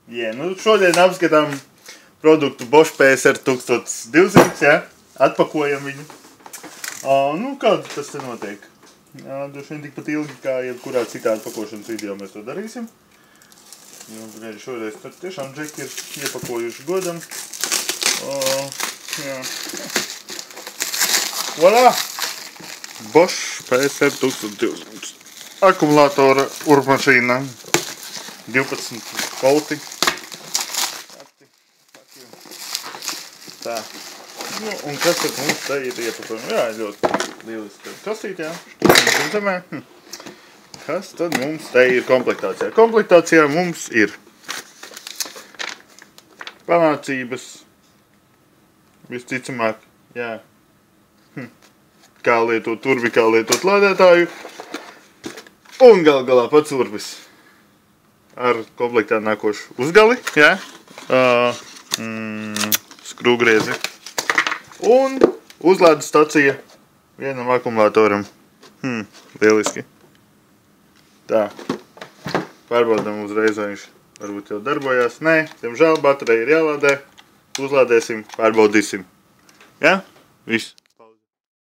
Jā, nu šodien apskatām produktu Bosch PSR 1200, jā, atpakojam viņu. Nu, kādu tas te notiek? Droši vien tikpat ilgi, kā jebkurā citā atpakošanas video mēs to darīsim. Šoreiz tad tiešām džeki ir iepakojuši godam. Jā. Voilà! Bosch PSR 1200. Akumulātora urmašīna. 12 volti. Tā. Nu, un kas tad mums te ir iepakojumi? Jā, ļoti lieliski kasīt, jā. Zemē. Kas tad mums te ir komplektācijā? Komplektācijā mums ir panācības, visticamāk, jā. Kā lietot turbi, kā lietot lādētāju. Un gal galā pats urbis. Ar komplektā nākošu uzgali, jā. Skrūgriezi. Un uzlādes stacija vienam akumulātoram. Lieliski. Tā. Pārbaudām uzreiz, vai viņš varbūt jau darbojās. Nē, diemžēl baterija ir jālādē. Uzlādēsim, pārbaudīsim. Jā? Viss.